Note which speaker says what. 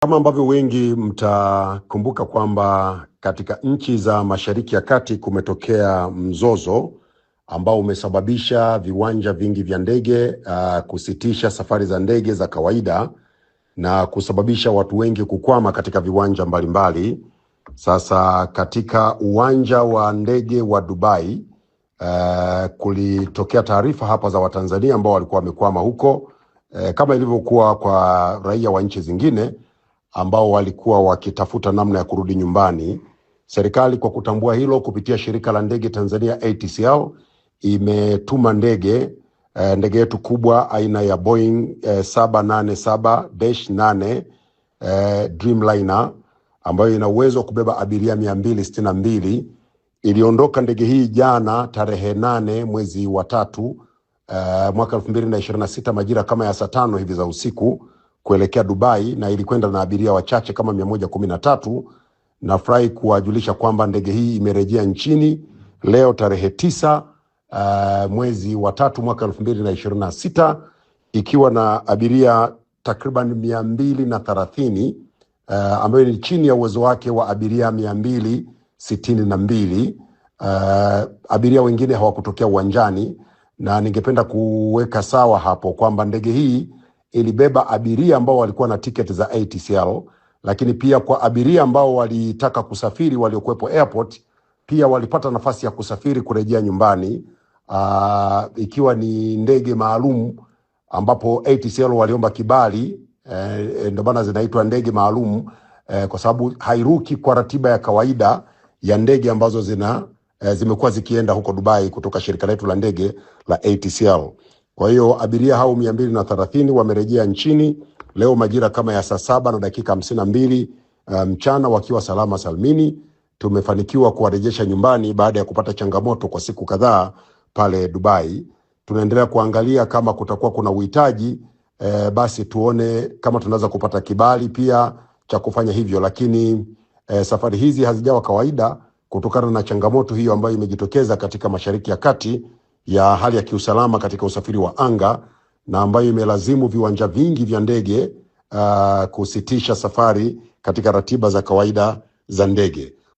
Speaker 1: Kama ambavyo wengi mtakumbuka kwamba katika nchi za Mashariki ya Kati kumetokea mzozo ambao umesababisha viwanja vingi vya ndege kusitisha safari za ndege za kawaida na kusababisha watu wengi kukwama katika viwanja mbalimbali. Sasa katika uwanja wa ndege wa Dubai kulitokea taarifa hapa za Watanzania ambao walikuwa wamekwama huko, kama ilivyokuwa kwa raia wa nchi zingine ambao walikuwa wakitafuta namna ya kurudi nyumbani. Serikali kwa kutambua hilo kupitia shirika la ndege Tanzania ATCL imetuma ndege yetu kubwa aina ya Boeing 787-8 Dreamliner ambayo ina uwezo wa kubeba abiria 262. Iliondoka ndege hii jana tarehe 8 mwezi wa 3 mwaka 2026 majira kama ya saa 5 hivi za usiku kuelekea Dubai, na ilikwenda na abiria wachache kama 113. Nafurahi kuwajulisha kwamba ndege hii imerejea nchini leo tarehe 9 mwezi wa 3 mwaka 2026 ikiwa na abiria takriban 230 ambayo ni chini ya uwezo wake wa abiria 262. Abiria wengine hawakutokea uwanjani, na ningependa kuweka sawa hapo kwamba ndege hii ilibeba abiria ambao walikuwa na tiketi za ATCL, lakini pia kwa abiria ambao walitaka kusafiri waliokuwepo airport pia walipata nafasi ya kusafiri kurejea nyumbani, ikiwa ni ndege maalum ambapo ATCL waliomba kibali, ndio maana zinaitwa ndege maalum, kwa sababu hairuki kwa ratiba ya kawaida ya ndege ambazo zimekuwa zikienda huko Dubai kutoka shirika letu la ndege la ATCL. Kwa hiyo abiria hao 230 wamerejea nchini leo majira kama ya saa 7 na dakika 52 mchana wakiwa salama salmini. Tumefanikiwa kuwarejesha nyumbani baada ya kupata changamoto kwa siku kadhaa pale Dubai. Tunaendelea kuangalia kama kutakuwa kuna uhitaji, basi tuone kama tunaweza kupata kibali pia cha kufanya hivyo, lakini safari hizi hazijawa kawaida kutokana na changamoto hiyo ambayo imejitokeza katika Mashariki ya Kati ya hali ya kiusalama katika usafiri wa anga, na ambayo imelazimu viwanja vingi vya ndege kusitisha safari katika ratiba za kawaida za ndege.